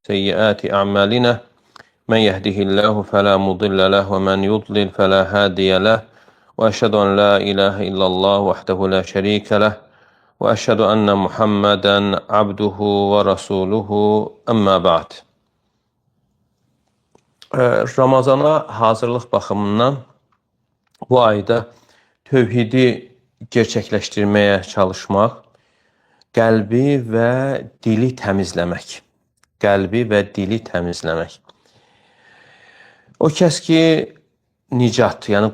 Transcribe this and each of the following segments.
سيئات أعمالنا من يهده الله فلا مضل له ومن يضلل فلا هادي له وأشهد أن لا إله إلا الله وحده لا شريك له وأشهد أن محمدا عبده ورسوله أما بعد. Ramazana hazırlıq baxımından bu ayda tövhidi gerçəkləşdirməyə çalışmaq, qəlbi və dili təmizləmək. Qəlbi və dili təmizləmək. O kəs ki, nicat, yəni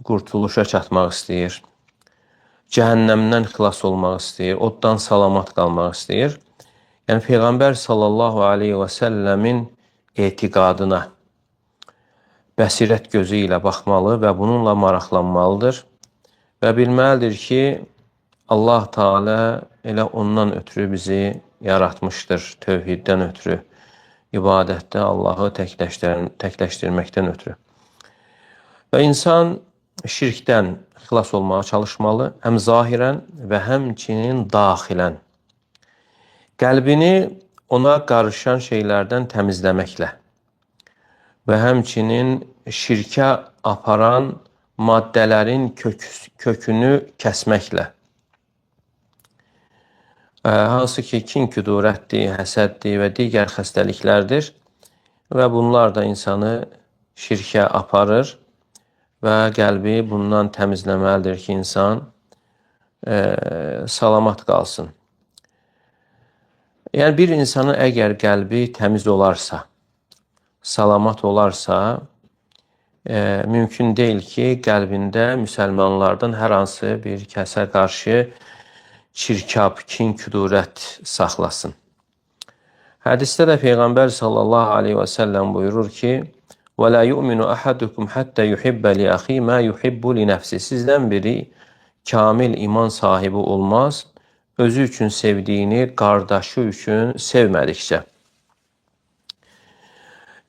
qurtuluşa çatmaq istəyir, cəhənnəmdən xilas olmaq istəyir, oddan salamat qalmaq istəyir. Yəni, Peyğəmbər sallallahu aleyhi və səlləmin etiqadına bəsirət gözü ilə baxmalı və bununla maraqlanmalıdır və bilməlidir ki, Allah Teala elə ondan ötürü bizi yaratmışdır, tövhiddən ötürü, ibadətdə Allahı təkləşdirməkdən ötürü. Və insan şirkdən xilas olmağa çalışmalı, həm zahirən və həmçinin daxilən. Qəlbini ona qarışan şeylərdən təmizləməklə və həmçinin şirkə aparan maddələrin kökünü kəsməklə. Hansı ki, kin-küdurətdir, həsəddir və digər xəstəliklərdir və bunlar da insanı şirkə aparır və qəlbi bundan təmizləməlidir ki, insan salamat qalsın. Yəni, bir insanın əgər qəlbi təmiz olarsa, salamat olarsa, mümkün deyil ki, qəlbində müsəlmanlardan hər hansı bir kəsə qarşı çirkab, kin-küdurət saxlasın. Hədisdə də Peyğəmbər sallallahu aleyhi və səlləm buyurur ki, وَلَا يُؤْمِنُ أَحَدُكُمْ حَتَّى يُحِبَّ لِأَخِي مَا يُحِبُّ لِنَفْسِ. Sizdən biri kamil iman sahibi olmaz, özü üçün sevdiyini qardaşı üçün sevmədikcə.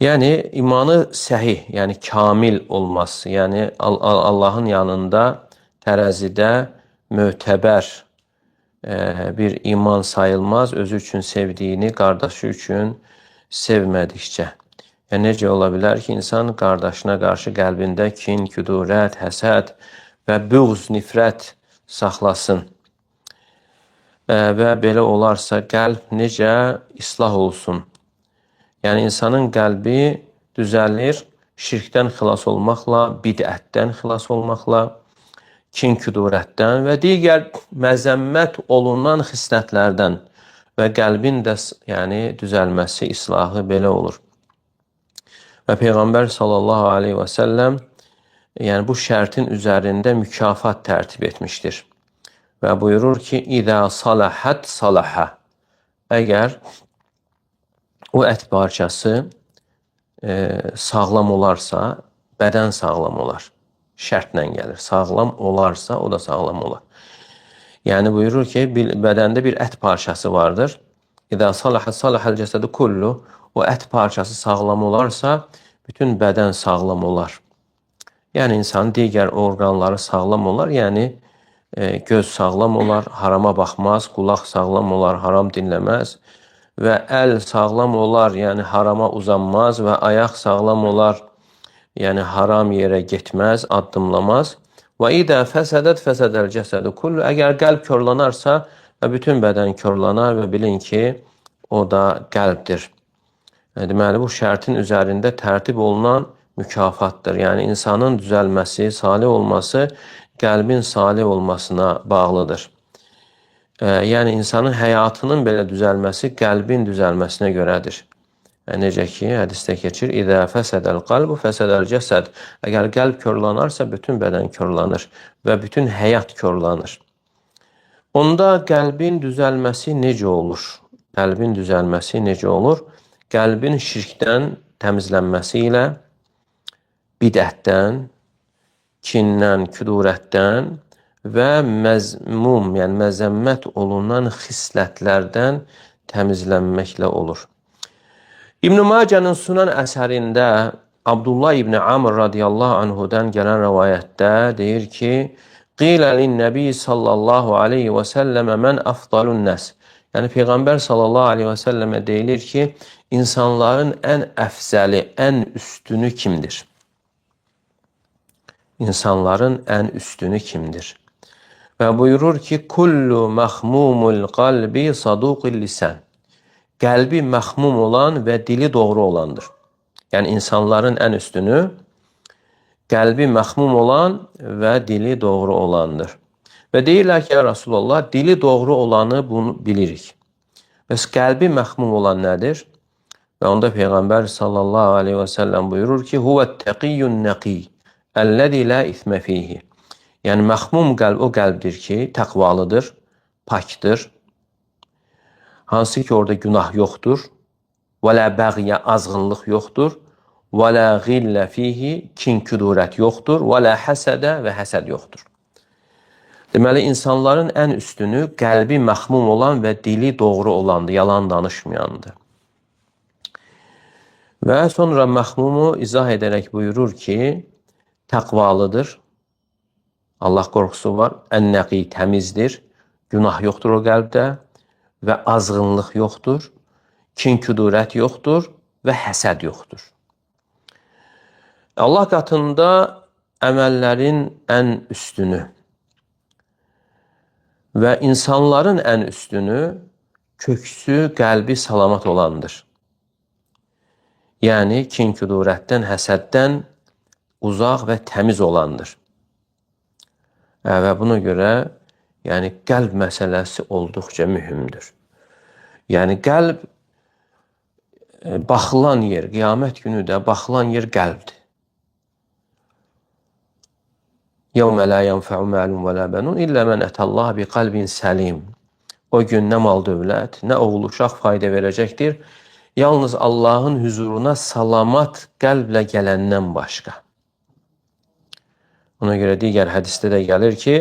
Yəni, imanı səhih, yəni kamil olmaz. Yəni, Allahın yanında tərəzidə mötəbər bir iman sayılmaz, özü üçün sevdiyini qardaşı üçün sevmədikcə. Yəni, necə ola bilər ki, insan qardaşına qarşı qəlbində kin, küdurət, həsəd və büğz, nifrət saxlasın. Və belə olarsa, qəlb necə islah olsun? Yəni, insanın qəlbi düzəlir şirkdən xilas olmaqla, bidətdən xilas olmaqla, kin-küdurətdən və digər məzəmmət olunan xislətlərdən və qəlbin də düzəlməsi, islahı belə olur. Və Peyğəmbər sallallahu aleyhi və səlləm bu şərtin üzərində mükafat tərtib etmişdir. Və buyurur ki, İzə saləhət saləhə. Əgər o ət parçası sağlam olarsa, bədən sağlam olar. Şərtlə gəlir. Sağlam olarsa, o da sağlam olar. Yəni, buyurur ki, bədəndə bir ət parçası vardır. İzə saləhət saləhəl cəsədi kullu. O ət parçası sağlam olarsa, bütün bədən sağlam olar. Yəni, insanın digər orqanları sağlam olar. Yəni, göz sağlam olar, harama baxmaz, qulaq sağlam olar, haram dinləməz və əl sağlam olar, yəni harama uzanmaz və ayaq sağlam olar, yəni haram yerə getməz, addımlamaz. Və idə fəsədət fəsədəl cəsədi kullu. Əgər qəlb körlanarsa və bütün bədən körlanar və bilin ki, o da qəlbdir. Deməli, bu şərtin üzərində tərtib olunan mükafatdır. Yəni, insanın düzəlməsi, salih olması qəlbin salih olmasına bağlıdır. Yəni, insanın həyatının belə düzəlməsi qəlbin düzəlməsinə görədir. Necə ki, hədisdə keçir, İzə fəsədəl qalbu fəsədəl cəsəd. Əgər qəlb körlanarsa, bütün bədən körlanır və bütün həyat körlanır. Onda qəlbin düzəlməsi necə olur? Qəlbin düzəlməsi necə olur? Qəlbin şirkdən təmizlənməsi ilə bidətdən, kindən, küdurətdən və məzmum, yəni məzəmmət olunan xislətlərdən təmizlənməklə olur. İbn-i Macənin Sunan əsərində Abdullah ibn Amr radiyallahu anhudan gələn rəvayətdə deyir ki, Qilə lin-nəbi sallallahu aleyhi və səlləmə mən afdalun nəs. Yəni Peyğəmbər sallallahu aleyhi və səlləmə deyilir ki, insanların ən əfzəli, ən üstünü kimdir? İnsanların ən üstünü kimdir? Və buyurur ki, kullu məxmumul qalbi saduqil lisan. Qəlbi məxmum olan və dili doğru olandır. Yəni insanların ən üstünü qəlbi məxmum olan və dili doğru olandır. Və deyirlər ki, ya Rasulullah, dili doğru olanı bunu bilirik. Bəs qəlbi məxmum olan nədir? Və onda Peyğəmbər sallallahu aleyhi və səlləm buyurur ki, huvət-təqiyyun nəqi, əlləzi la ismə fihi. Yəni, məxmum qəlb o qəlbdir ki, təqvalıdır, pakdır, hansı ki, orada günah yoxdur, və lə bəğyə, azğınlıq yoxdur, və lə qillə fihi, kin-küdurət yoxdur, və lə həsədə və həsəd yoxdur. Deməli, insanların ən üstünü qəlbi məxmum olan və dili doğru olandır, yalan danışmayandır. Və sonra məxmumu izah edərək buyurur ki, təqvalıdır, Allah qorxusu var, ən-nəqi təmizdir, günah yoxdur o qəlbdə və azğınlıq yoxdur, kin-küdurət yoxdur və həsəd yoxdur. Allah qatında əməllərin ən üstünü və insanların ən üstünü köksü, qəlbi salamat olandır. Yəni, kin-küdurətdən, həsəddən uzaq və təmiz olandır. Və buna görə yəni, qəlb məsələsi olduqca mühümdür. Yəni, qəlb baxılan yer, qiyamət günü də baxılan yer qəlbdir. يَوْمَ لَا يَنْفَعُ مَالٌ وَلَا بَنُونَ إِلَّا مَنْ أَتَى اللّٰهَ بِقَلْبٍ سَلِيمٍ. O gün nə mal dövlət, nə oğul uşaq fayda verəcəkdir. Yalnız Allahın huzuruna salamat qəlblə gələndən başqa. Ona görə digər hədisdə də gəlir ki,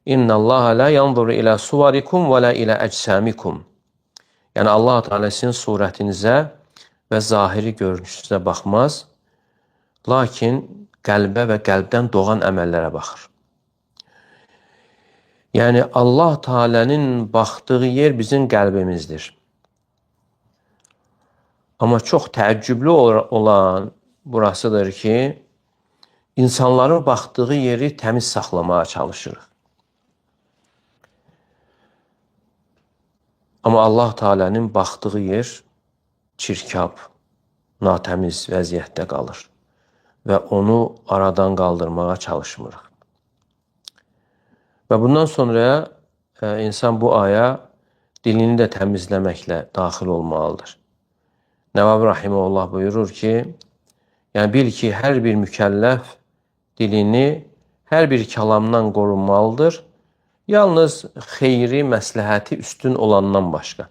İnna Allah la yanzuru ila suvarikum və la ila əcsamikum. Yəni Allah Teala sizin surətinizə və zahiri görünüşünüzə baxmaz, lakin qəlbə və qəlbdən doğan əməllərə baxır. Yəni Allah Teala'nın baxdığı yer bizim qəlbimizdir. Amma çox təəccüblü olan burasıdır ki, insanların baxdığı yeri təmiz saxlamaya çalışırıq. Amma Allah Teala'nın baxdığı yer çirkab, natəmiz vəziyyətdə qalır və onu aradan qaldırmağa çalışmırıq. Və bundan sonra insan bu aya dilini də təmizləməklə daxil olmalıdır. Nəvavi Rahiməhullah buyurur ki, yəni bil ki, hər bir mükəlləf dilini hər bir kəlamdan qorunmalıdır, yalnız xeyri, məsləhəti üstün olandan başqa.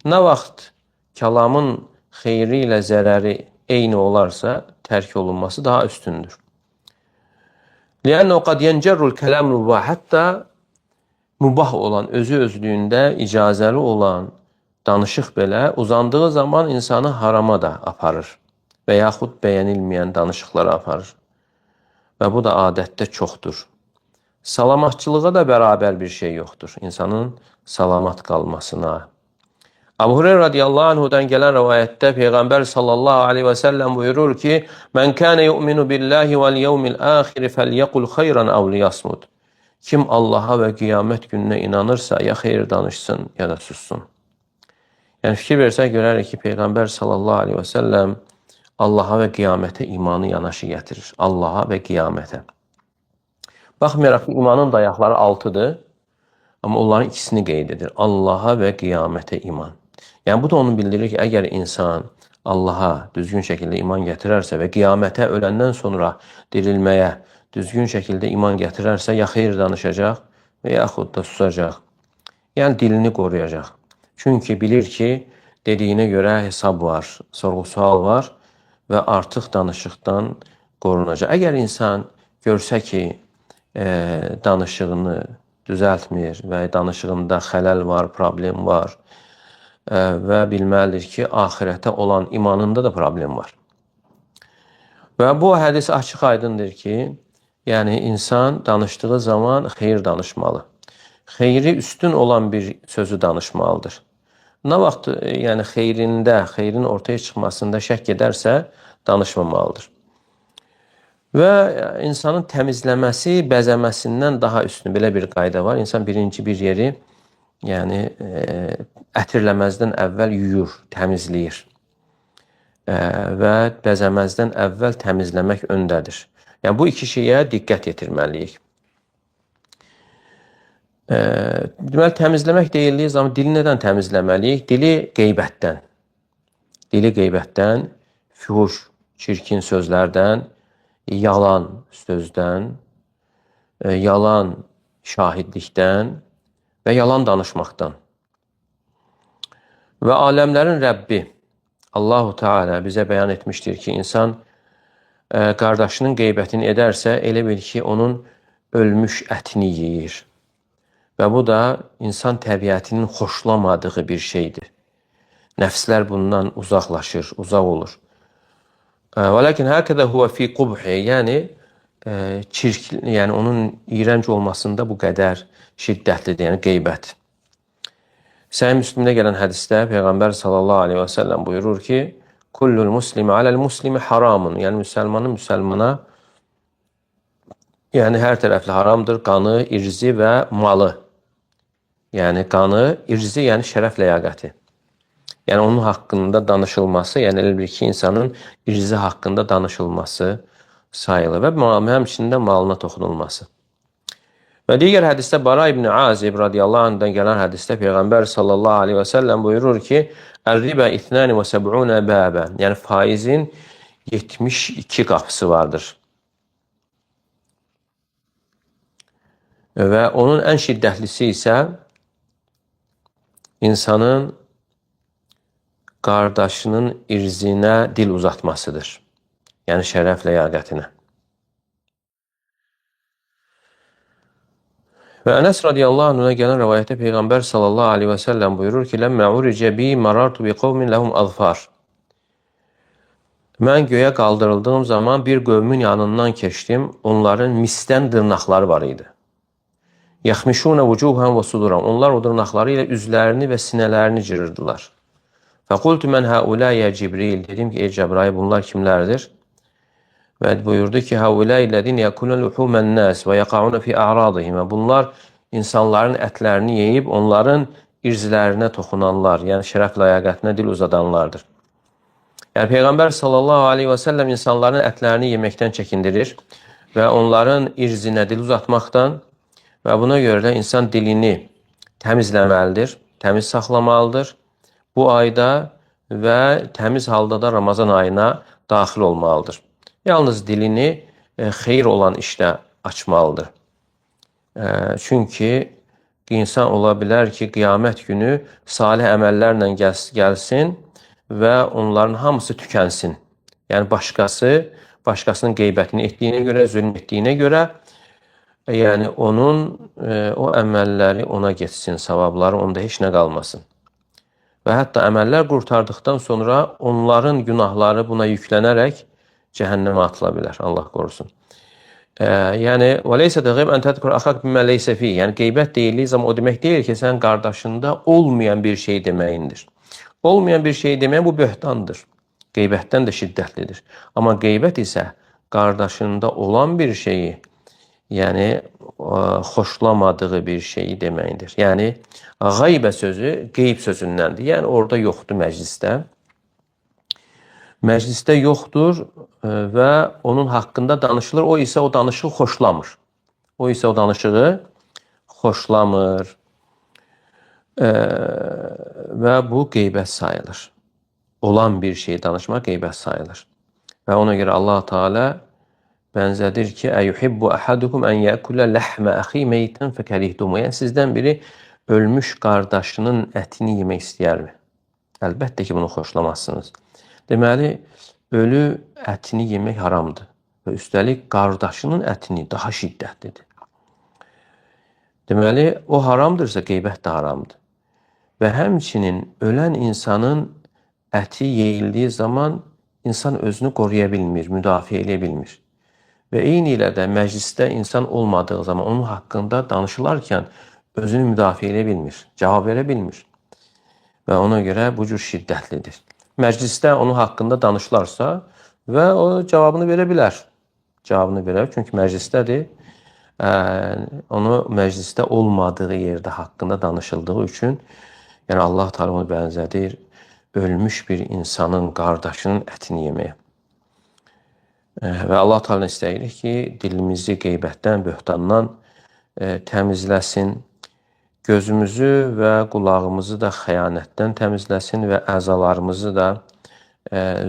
Nə vaxt kəlamın xeyri ilə zərəri eyni olarsa, tərk olunması daha üstündür. Lənnə qad yəncərrul kələmü və hətta mübah olan, özü-özlüyündə icazəli olan danışıq belə uzandığı zaman insanı harama da aparır və yaxud bəyənilməyən danışıqlara aparır. Və bu da adətdə çoxdur. Salamatçılığa da bərabər bir şey yoxdur insanın salamat qalmasına. Əbu Hureyra radiyallahu anhudan gələn rəvayətdə Peyğəmbər sallallahu aleyhi və səlləm buyurur ki, Mən kənə yu'minu billahi vəl yevmil əxiri fəlyəqul xeyran əv liyasmud. Kim Allaha və qiyamət gününə inanırsa, ya xeyir danışsın, ya da sussun. Yəni fikir versək görərik ki, Peyğəmbər sallallahu aleyhi və səlləm Allaha və qiyamətə imanı yanaşı gətirir. Allaha və qiyamətə. Baxmayaraq ki, imanın dayaqları 6-dır, amma onların ikisini qeyd edir. Allaha və qiyamətə iman. Yəni bu da onu bildirir ki, əgər insan Allaha düzgün şəkildə iman gətirərsə və qiyamətə öləndən sonra dirilməyə düzgün şəkildə iman gətirərsə, ya xeyir danışacaq və yaxud da susacaq. Yəni dilini qoruyacaq. Çünki bilir ki, dediyinə görə hesab var, sorğu-sual var və artıq danışıqdan qorunacaq. Əgər insan görsə ki, danışığını düzəltmir və danışığında xələl var, problem var və bilməlidir ki, axirətə olan imanında da problem var. Və bu hədis açıq aydındır ki, yəni insan danışdığı zaman xeyir danışmalı. Xeyri üstün olan bir sözü danışmalıdır. Nə vaxt yəni xeyrin ortaya çıxmasında şək edərsə, danışmamalıdır. Və insanın təmizləməsi bəzəməsindən daha üstün. Belə bir qayda var. İnsan birinci bir yeri, yəni ətirləməzdən əvvəl yuyur, təmizləyir. Və bəzəməzdən əvvəl təmizləmək öndədir. Yəni bu iki şeyə diqqət yetirməliyik. Deməli, təmizləmək deyildiyi zaman dili nədən təmizləməliyik? Dili qeybətdən. Dili qeybətdən, fuhuş, çirkin sözlərdən, yalan sözdən, yalan şahidlikdən və yalan danışmaqdan. Və aləmlərin Rəbbi Allahu Teala bizə bəyan etmişdir ki, insan qardaşının qeybətini edərsə, elə bil ki, onun ölmüş ətini yeyir. Və bu da insan təbiətinin xoşlamadığı bir şeydir. Nəfslər bundan uzaqlaşır, uzaq olur. Və lakin hakada huwa fi qubhi, yəni yəni onun iyrənc olmasında bu qədər şiddətlidir, yəni qeybət. Səhih Müslimdə gələn hədisdə Peyğəmbər sallallahu aleyhi və səlləm buyurur ki, kullul muslimi aləl muslimi haramun, yəni müsəlmanın müsəlmana, yəni hər tərəfli haramdır, qanı, irzi və malı. Yəni qanı, irzi, yəni şərəf ləyaqəti. Yəni onun haqqında danışılması, yəni elə bir ki, insanın irzi haqqında danışılması sayılır və həmçinin də malına toxunulması. Və digər hədisdə Bara ibn Azib radiyallahu anhdan gələn hədisdə Peyğəmbər sallallahu aleyhi və səlləm buyurur ki, Ər-ribə 72 bəbə, yəni faizin 72 qapısı vardır. Və onun ən şiddətlisi isə insanın qardaşının irzinə dil uzatmasıdır. Yəni şərəf ləyaqətinə. Və Ənəs radiyallahu anhına gələn rəvayətdə Peyğəmbər sallallahu aleyhi və səlləm buyurur ki, Ləmmə uricə bi marartu bi qovmin ləhum azfar. Mən göyə qaldırıldığım zaman bir qövmün yanından keçdim, onların misdən dırnaqları var idi. Yaxmişunə vucuhən və suduram. Onlar o dırnaqları ilə üzlərini və sinələrini cırırdılar. Fəqultu mən həuləyə Cibril. Dedim ki, ey Cəbrail, bunlar kimlərdir? Və buyurdu ki, həuləyə yəkulun luhumən nəs və yəqauna fi a'radihim. Bunlar insanların ətlərini yeyib, onların irzlərinə toxunanlar, yəni şərəf ləyaqətinə dil uzadanlardır. Yəni Peyğəmbər sallallahu aleyhi və səlləm insanların ətlərini yeməkdən çəkindirir və onların irzinə dil uzatmaqdan və buna görə də insan dilini təmizləməlidir, təmiz saxlamalıdır. Bu ayda və təmiz halda da Ramazan ayına daxil olmalıdır. Yalnız dilini xeyir olan işlə açmalıdır. Çünki insan ola bilər ki, qiyamət günü salih əməllərlə gəlsin və onların hamısı tükənsin. Yəni başqasının qeybətini etdiyinə görə, zülm etdiyinə görə, yəni onun o əməlləri ona getsin, savabları onda heç nə qalmasın. Və hətta əməllər qurtardıqdan sonra onların günahları buna yüklənərək cəhənnəmə atıla bilər. Allah qorusun. Yəni, وَلَيْسَ تَغِبْ أَنْ تَذْكُرَ أَخَاكَ بِمَا لَيْسَ فِيهِ. Yəni, qeybət deyildiyi zaman o demək deyil ki, sən qardaşında olmayan bir şey deməyindir. Olmayan bir şey demək bu böhtandır. Qeybətdən də şiddətlidir. Amma qeybət isə qardaşında olan bir şeyi, yəni xoşlamadığı bir şeyi deməkdir. Yəni, qaybə sözü qeyb sözündəndir. Yəni, orada yoxdur məclisdə. Məclisdə yoxdur və onun haqqında danışılır. O isə o danışığı xoşlamır. O isə o danışığı xoşlamır. Və bu qeybət sayılır. Olan bir şey danışmaq qeybət sayılır. Və ona görə Allah Teala bənzədir ki, Əyuhibbu əhadukum ən yəkulə ləhmə əxi meytən fəkərihdumu. Yəni, sizdən biri ölmüş qardaşının ətini yemək istəyərmi? Əlbəttə ki, bunu xoşlamazsınız. Deməli, ölü ətini yemək haramdır. Və üstəlik, qardaşının ətini daha şiddətlidir. Deməli, o haramdırsa, qeybət də haramdır. Və həmçinin ölən insanın əti yeyildiyi zaman insan özünü qoruya bilmir, müdafiə edə bilmir. Və eyni ilə də məclisdə insan olmadığı zaman onun haqqında danışılarkən özünü müdafiə edə bilmir, cavab verə bilmir. və ona görə bu cür şiddətlidir. Məclisdə onun haqqında danışılarsa və o cavabını verə bilər. Cavabını verər, çünki məclisdədir. Onu məclisdə olmadığı yerdə haqqında danışıldığı üçün, yəni Allah Teala onu bənzədir ölmüş bir insanın, qardaşının ətini yeməyə. Və Allah Teala istəyirik ki, dilimizi qeybətdən, böhtandan təmizləsin, gözümüzü və qulağımızı da xəyanətdən təmizləsin və əzalarımızı da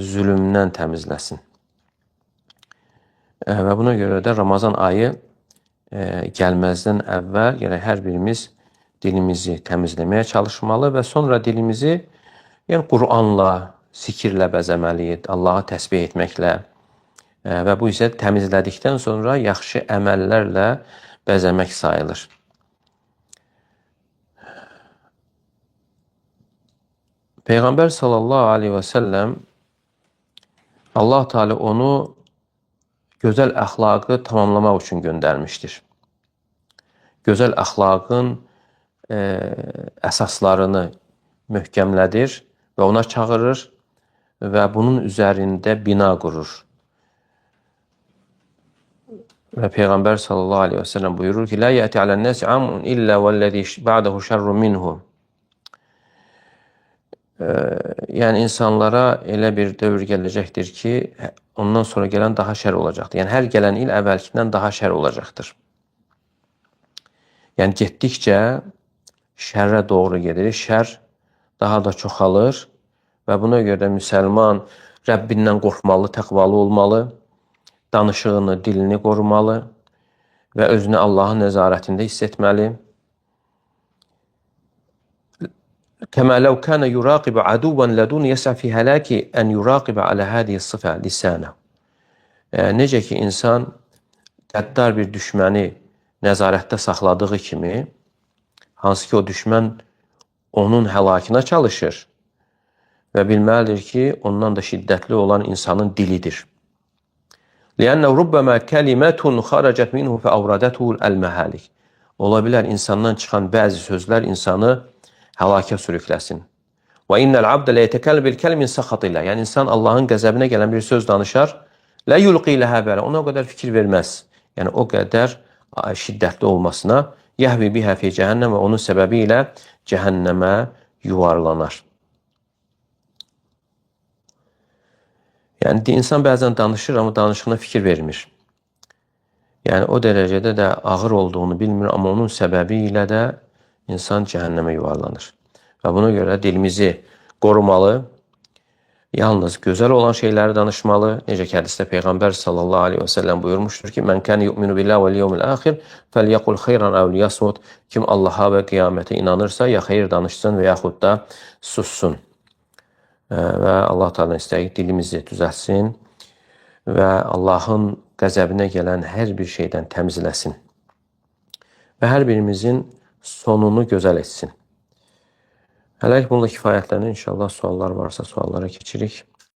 zülümdən təmizləsin. Və buna görə də Ramazan ayı gəlməzdən əvvəl gərək hər birimiz dilimizi təmizləməyə çalışmalı və sonra dilimizi yəni Qur'anla, zikirlə bəzəməliyik, Allahı təsbih etməklə və bu isə təmizlədikdən sonra yaxşı əməllərlə bəzəmək sayılır. Peyğəmbər sallallahu aleyhi və səlləm Allah Teala onu gözəl əxlaqı tamamlamaq üçün göndərmişdir. Gözəl əxlaqın əsaslarını möhkəmlədir və ona çağırır və bunun üzərində bina qurur. Və Peyğəmbər sallallahu aleyhi və səlləm buyurur ki, "Lə yəti alən-nəsi amun illə vəl-ləzi ba'dahu şerrun minhu." Yəni insanlara elə bir dövr gələcəkdir ki, ondan sonra gələn daha şər olacaqdır. Yəni hər gələn il əvvəlkindən daha şər olacaqdır. Yəni getdikcə şərrə doğru gedir, şər daha da çoxalır və buna görə müsəlman Rəbbindən qorxmalı, təqvalı olmalı, danışığını, dilini qorumalı və özünü Allahın nəzarətində hiss etməli. Kəmə ləv kənə yuraqibə aduvan ladun yəsə fi hələki ən yuraqibə alə hədihi sıfə lisanə. Necə ki, insan qəddar bir düşməni nəzarətdə saxladığı kimi, hansı ki, o düşmən onun həlakına çalışır və bilməlidir ki, ondan da şiddətli olan insanın dilidir. لِأَنَّهُ رُبَّمَا كَلِمَةٌ خَرَجَتْ مِنْهُ فَأَوْرَدَتْهُ الْمَهَالِكِ. Ola bilər insandan çıxan bəzi sözlər insanı həlakə sürükləsin. وَإِنَّ الْعَبْدَ لَيَتَكَلَّمُ بِالْكَلِمِ مِنْ سَخَطِ اللّٰهِ. Yəni insan Allahın qəzəbinə gələn bir söz danışar, لَا يُلْقِي لَهَا بَالًا. Ona o qədər fikir verməz. Yəni o qədər şiddətli olmasına يَهْوِي بِهَا فِي cəhənnəm və onun səbəbi ilə cəhənnəmə yuvarlanar. Yəni insan bəzən danışır, amma danışığına fikir vermir. Yəni o dərəcədə də ağır olduğunu bilmir, amma onun səbəbi ilə də insan cəhənnəmə yuvarlanır. Və buna görə dilimizi qorumalı, yalnız gözəl olan şeyləri danışmalı. Necə ki, hədisdə Peyğəmbər sallallahu aleyhi və səlləm buyurmuşdur ki, "Mən kən yu'minu billahi vel yevmil axir felyaqul xeyran aw liyasmut." Kim Allaha və qiyamətə inanırsa, ya xeyir danışsın və yaxud da sussun. Və Allah Teala istəyir dilimizi düzəltsin və Allahın qəzəbinə gələn hər bir şeydən təmizləsin və hər birimizin sonunu gözəl etsin. Hələlik bununla kifayətlənir. İnşallah suallar varsa suallara keçirik.